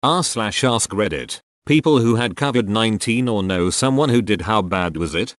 r/AskReddit. People who had COVID-19 or know someone who did. How bad was it?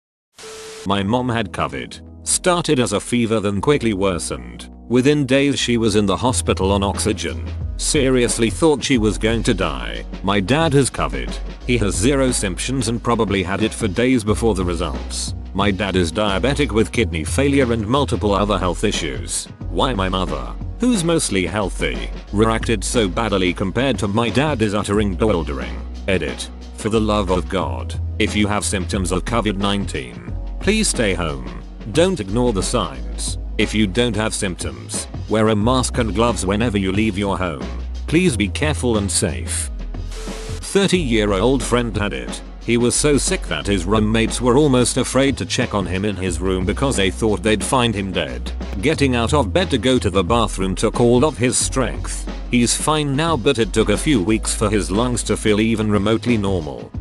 My mom had COVID. Started as a fever, then quickly worsened. Within days she was in the hospital on oxygen. Seriously thought she was going to die. My dad has COVID. He has zero symptoms and probably had it for days before the results. My dad is diabetic with kidney failure and multiple other health issues. Why my mother, who's mostly healthy, reacted so badly compared to my dad is uttering bewildering. Edit. For the love of God, if you have symptoms of COVID-19, please stay home. Don't ignore the signs. If you don't have symptoms, wear a mask and gloves whenever you leave your home. Please be careful and safe. 30-year-old friend had it. He was so sick that his roommates were almost afraid to check on him in his room because they thought they'd find him dead. Getting out of bed to go to the bathroom took all of his strength. He's fine now, but it took a few weeks for his lungs to feel even remotely normal.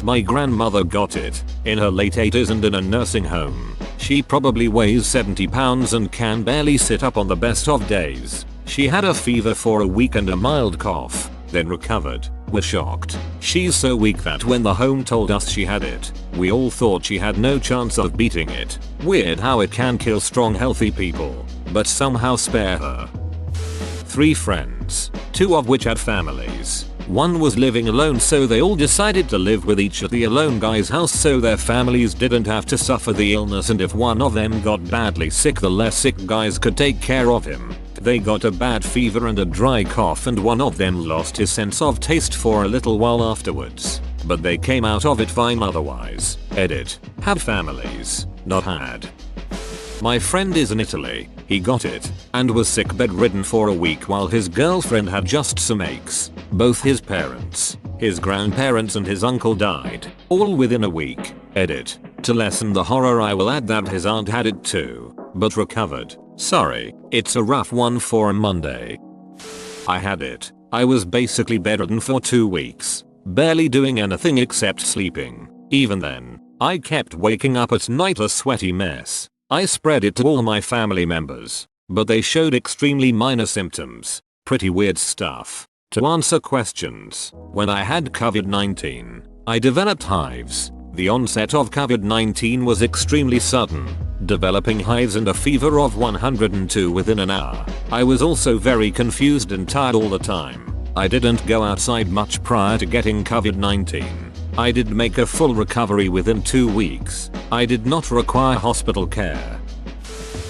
My grandmother got it, in her late 80s and in a nursing home. She probably weighs 70 pounds and can barely sit up on the best of days. She had a fever for a week and a mild cough, then recovered. We're shocked. She's so weak that when the home told us she had it, we all thought she had no chance of beating it. Weird how it can kill strong healthy people, but somehow spare her. 3 friends, 2 of which had families. One was living alone, so they all decided to live with each at the alone guy's house so their families didn't have to suffer the illness, and if one of them got badly sick the less sick guys could take care of him. They got a bad fever and a dry cough, and one of them lost his sense of taste for a little while afterwards. But they came out of it fine otherwise. Edit. Have families, not had. My friend is in Italy. He got it and was sick bedridden for a week while his girlfriend had just some aches. Both his parents, his grandparents and his uncle died, all within a week. Edit. To lessen the horror I will add that his aunt had it too, but recovered. Sorry, it's a rough one for a Monday. I had it. I was basically bedridden for 2 weeks, barely doing anything except sleeping. Even then, I kept waking up at night a sweaty mess. I spread it to all my family members, but they showed extremely minor symptoms. Pretty weird stuff. To answer questions, when I had COVID-19, I developed hives. The onset of COVID-19 was extremely sudden, developing hives and a fever of 102 within an hour. I was also very confused and tired all the time. I didn't go outside much prior to getting COVID-19. I did make a full recovery within 2 weeks. I did not require hospital care.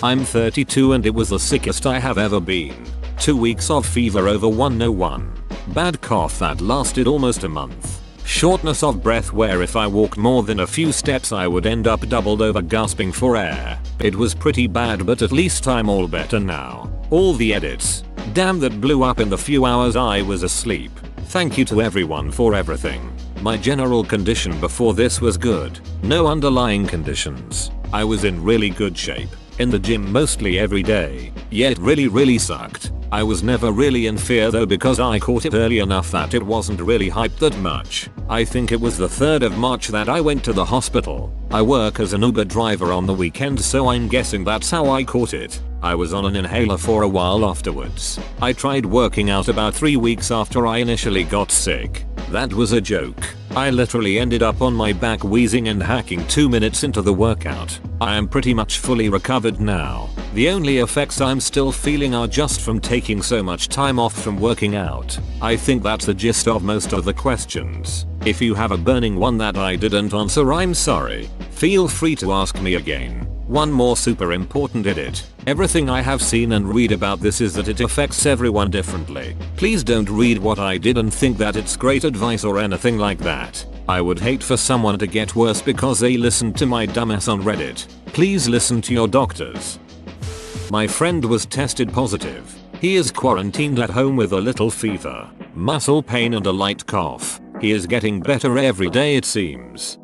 I'm 32 and it was the sickest I have ever been. 2 weeks of fever over 101. Bad cough that lasted almost a month. Shortness of breath where if I walked more than a few steps I would end up doubled over gasping for air. It was pretty bad, but at least I'm all better now. All the edits. Damn, that blew up in the few hours I was asleep. Thank you to everyone for everything. My general condition before this was good. No underlying conditions. I was in really good shape. In the gym mostly every day. Yet really sucked. I was never really in fear though because I caught it early enough that it wasn't really hyped that much. I think it was the 3rd of March that I went to the hospital. I work as an Uber driver on the weekend, so I'm guessing that's how I caught it. I was on an inhaler for a while afterwards. I tried working out about 3 weeks after I initially got sick. That was a joke. I literally ended up on my back wheezing and hacking 2 minutes into the workout. I am pretty much fully recovered now. The only effects I'm still feeling are just from taking so much time off from working out. I think that's the gist of most of the questions. If you have a burning one that I didn't answer, I'm sorry. Feel free to ask me again. One more super important edit. Everything I have seen and read about this is that it affects everyone differently. Please don't read what I did and think that it's great advice or anything like that. I would hate for someone to get worse because they listened to my dumbass on Reddit. Please listen to your doctors. My friend was tested positive. He is quarantined at home with a little fever, muscle pain and a light cough. He is getting better every day it seems.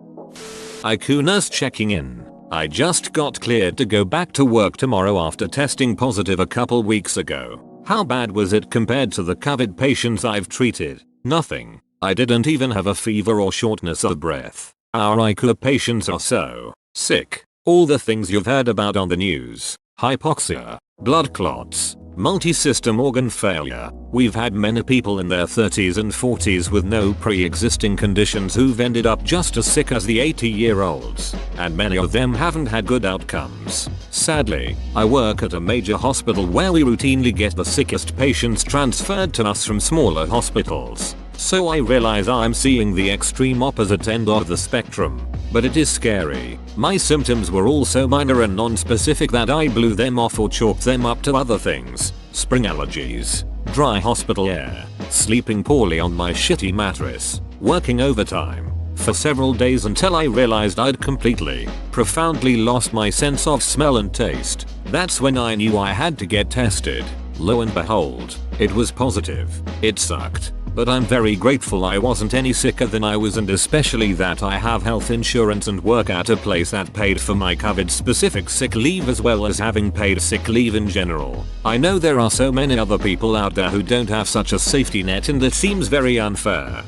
IQ nurse checking in. I just got cleared to go back to work tomorrow after testing positive a couple weeks ago. How bad was it compared to the COVID patients I've treated? Nothing. I didn't even have a fever or shortness of breath. Our IQ patients are so sick. All the things you've heard about on the news. Hypoxia, blood clots, Multi-system organ failure. We've had many people in their 30s and 40s with no pre-existing conditions who've ended up just as sick as the 80-year-olds, and many of them haven't had good outcomes. Sadly, I work at a major hospital where we routinely get the sickest patients transferred to us from smaller hospitals. So I realize I'm seeing the extreme opposite end of the spectrum. But it is scary. My symptoms were all so minor and non-specific that I blew them off or chalked them up to other things. Spring allergies, dry hospital air, sleeping poorly on my shitty mattress, working overtime for several days until I realized I'd completely, profoundly lost my sense of smell and taste. That's when I knew I had to get tested. Lo and behold, it was positive. It sucked. But I'm very grateful I wasn't any sicker than I was, and especially that I have health insurance and work at a place that paid for my COVID specific sick leave as well as having paid sick leave in general. I know there are so many other people out there who don't have such a safety net, and it seems very unfair.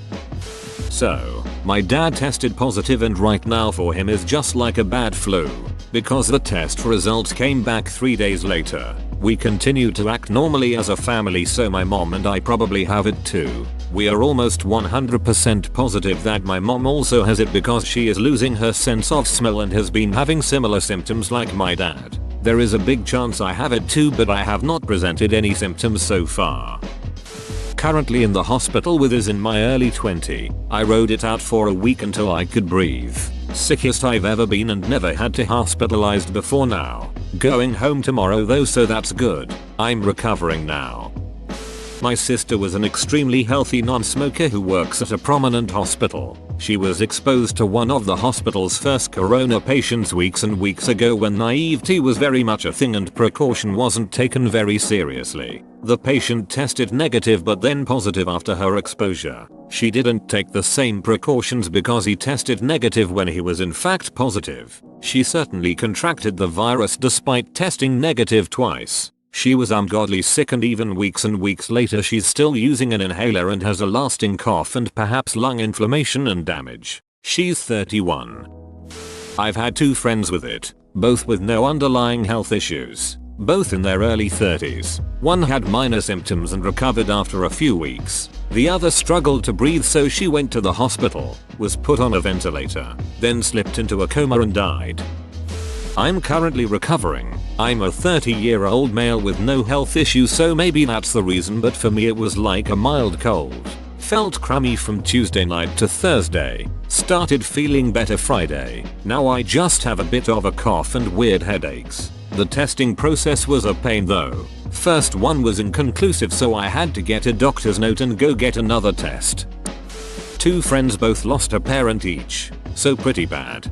So, my dad tested positive, and right now for him is just like a bad flu. Because the test results came back 3 days later. We continue to act normally as a family, so my mom and I probably have it too. We are almost 100% positive that my mom also has it because she is losing her sense of smell and has been having similar symptoms like my dad. There is a big chance I have it too, but I have not presented any symptoms so far. Currently in the hospital with is in my early 20s. I rode it out for a week until I could breathe. Sickest I've ever been and never had to hospitalized before now. Going home tomorrow though, so that's good. I'm recovering now. My sister was an extremely healthy non-smoker who works at a prominent hospital. She was exposed to one of the hospital's first corona patients weeks and weeks ago when naivety was very much a thing and precaution wasn't taken very seriously. The patient tested negative but then positive after her exposure. She didn't take the same precautions because he tested negative when he was in fact positive. She certainly contracted the virus despite testing negative twice. She was ungodly sick, and even weeks and weeks later she's still using an inhaler and has a lasting cough and perhaps lung inflammation and damage. She's 31. I've had 2 friends with it, both with no underlying health issues, both in their early 30s. One had minor symptoms and recovered after a few weeks. The other struggled to breathe, so she went to the hospital, was put on a ventilator, then slipped into a coma and died. I'm currently recovering. I'm a 30-year-old male with no health issues, so maybe that's the reason, but for me it was like a mild cold. Felt crummy from Tuesday night to Thursday. Started feeling better Friday. Now I just have a bit of a cough and weird headaches. The testing process was a pain though. First one was inconclusive, so I had to get a doctor's note and go get another test. 2 friends both lost a parent each, so pretty bad.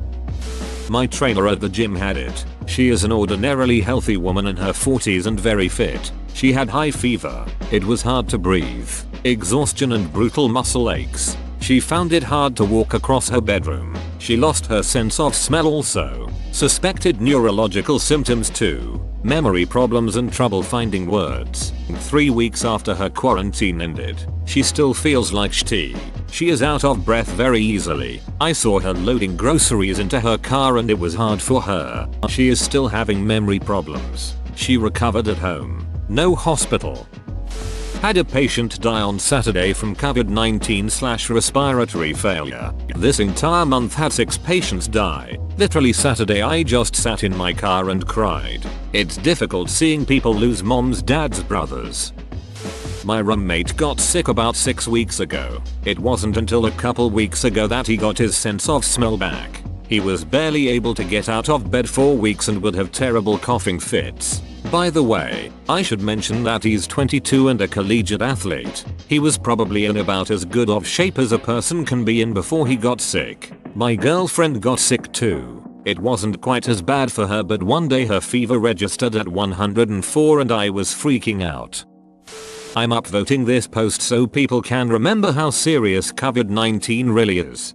My trainer at the gym had it. She is an ordinarily healthy woman in her 40s and very fit. She had high fever. It was hard to breathe, exhaustion and brutal muscle aches. She found it hard to walk across her bedroom. She lost her sense of smell also. Suspected neurological symptoms too. Memory problems and trouble finding words. 3 weeks after her quarantine ended, she still feels like shitty. She is out of breath very easily. I saw her loading groceries into her car and it was hard for her. She is still having memory problems. She recovered at home. No hospital. Had a patient die on Saturday from COVID-19/respiratory failure. This entire month had 6 patients die. Literally Saturday I just sat in my car and cried. It's difficult seeing people lose moms, dads, brothers. My roommate got sick about 6 weeks ago. It wasn't until a couple weeks ago that he got his sense of smell back. He was barely able to get out of bed for weeks and would have terrible coughing fits. By the way, I should mention that he's 22 and a collegiate athlete. He was probably in about as good of shape as a person can be in before he got sick. My girlfriend got sick too. It wasn't quite as bad for her, but one day her fever registered at 104 and I was freaking out. I'm upvoting this post so people can remember how serious COVID-19 really is.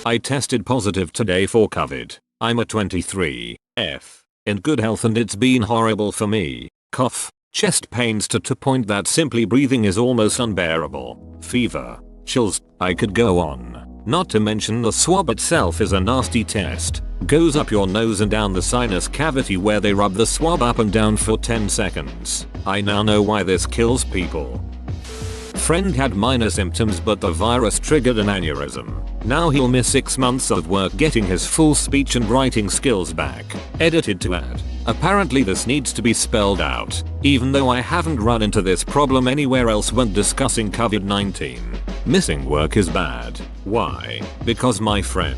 I tested positive today for COVID. I'm a 23F. In good health and it's been horrible for me. Cough, chest pains to point that simply breathing is almost unbearable. Fever, chills, I could go on. Not to mention the swab itself is a nasty test. Goes up your nose and down the sinus cavity where they rub the swab up and down for 10 seconds. I now know why this kills people. Friend had minor symptoms but the virus triggered an aneurysm. Now he'll miss 6 months of work getting his full speech and writing skills back. Edited to add. Apparently this needs to be spelled out, even though I haven't run into this problem anywhere else when discussing COVID-19. Missing work is bad. Why? Because my friend,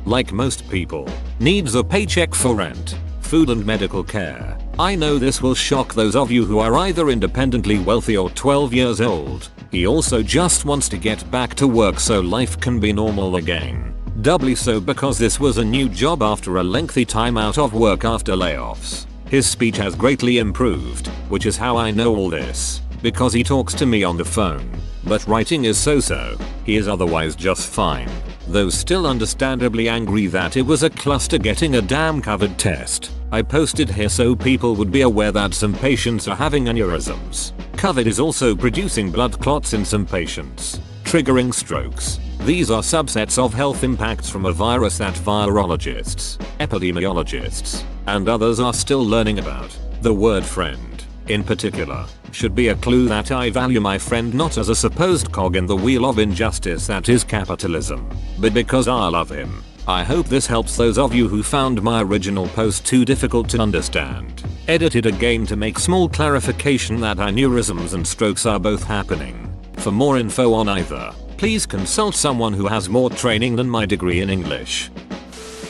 like most people, needs a paycheck for rent, food and medical care. I know this will shock those of you who are either independently wealthy or 12 years old. He also just wants to get back to work so life can be normal again. Doubly so because this was a new job after a lengthy time out of work after layoffs. His speech has greatly improved, which is how I know all this, because he talks to me on the phone. But writing is so-so. He is otherwise just fine, though still understandably angry that it was a cluster getting a damn COVID test. I posted here so people would be aware that some patients are having aneurysms. COVID is also producing blood clots in some patients, triggering strokes. These are subsets of health impacts from a virus that virologists, epidemiologists, and others are still learning about. The word friend, in particular, should be a clue that I value my friend not as a supposed cog in the wheel of injustice that is capitalism, but because I love him. I hope this helps those of you who found my original post too difficult to understand. Edited again to make small clarification that aneurysms and strokes are both happening. For more info on either, please consult someone who has more training than my degree in English.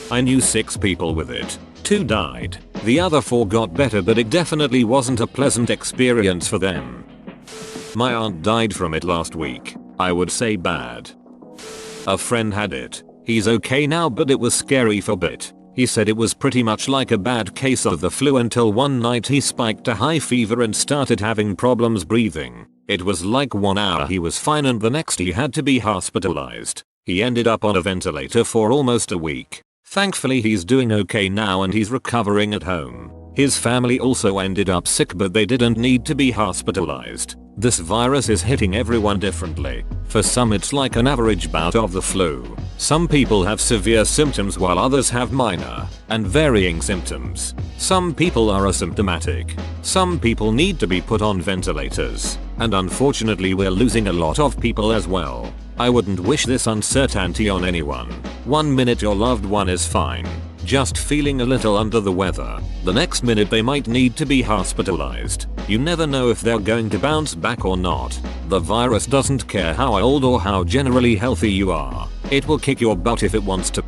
I knew 6 people with it. 2 died. The other 4 got better, but it definitely wasn't a pleasant experience for them. My aunt died from it last week. I would say bad. A friend had it. He's okay now, but it was scary for a bit. He said it was pretty much like a bad case of the flu until one night he spiked a high fever and started having problems breathing. It was like 1 hour he was fine and the next he had to be hospitalized. He ended up on a ventilator for almost a week. Thankfully he's doing okay now and he's recovering at home. His family also ended up sick but they didn't need to be hospitalized. This virus is hitting everyone differently. For some it's like an average bout of the flu. Some people have severe symptoms while others have minor and varying symptoms. Some people are asymptomatic. Some people need to be put on ventilators. And unfortunately we're losing a lot of people as well. I wouldn't wish this uncertainty on anyone. 1 minute your loved one is fine, just feeling a little under the weather. The next minute they might need to be hospitalized. You never know if they're going to bounce back or not. The virus doesn't care how old or how generally healthy you are. It will kick your butt if it wants to.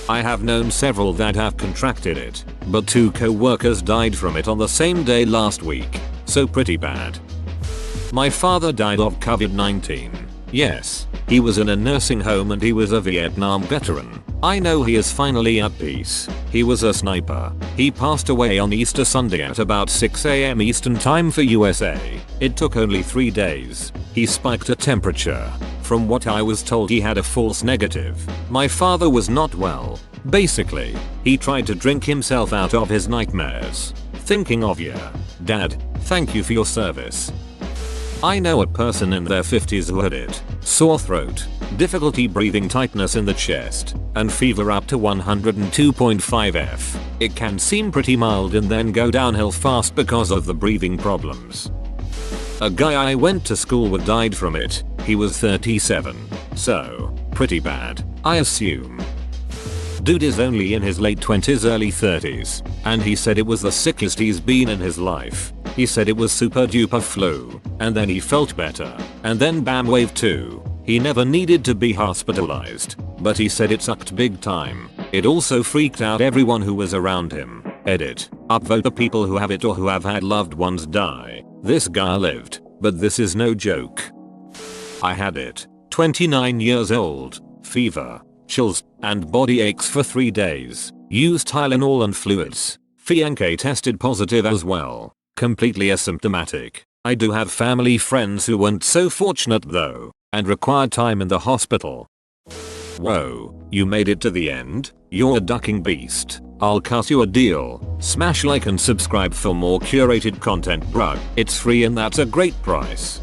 I have known several that have contracted it, but 2 co-workers died from it on the same day last week. So pretty bad. My father died of COVID-19. Yes, he was in a nursing home and he was a Vietnam veteran. I know he is finally at peace. He was a sniper. He passed away on Easter Sunday at about 6 AM Eastern Time for USA. It took only 3 days. He spiked a temperature. From what I was told he had a false negative. My father was not well. Basically, he tried to drink himself out of his nightmares. Thinking of you, Dad, thank you for your service. I know a person in their 50s who had it. Sore throat, difficulty breathing, tightness in the chest, and fever up to 102.5 F. It can seem pretty mild and then go downhill fast because of the breathing problems. A guy I went to school with died from it. He was 37. So, pretty bad, I assume. Dude is only in his late 20s, early 30s, and he said it was the sickest he's been in his life. He said it was super duper flu, and then he felt better, and then bam, wave 2. He never needed to be hospitalized, but he said it sucked big time. It also freaked out everyone who was around him. Edit. Upvote the people who have it or who have had loved ones die. This guy lived, but this is no joke. I had it. 29 years old. Fever, chills, and body aches for 3 days. Used Tylenol and fluids. Fiancé tested positive as well. Completely asymptomatic. I do have family friends who weren't so fortunate though, and required time in the hospital. Whoa, you made it to the end? You're a ducking beast. I'll cut you a deal. Smash like and subscribe for more curated content, bruh. It's free and that's a great price.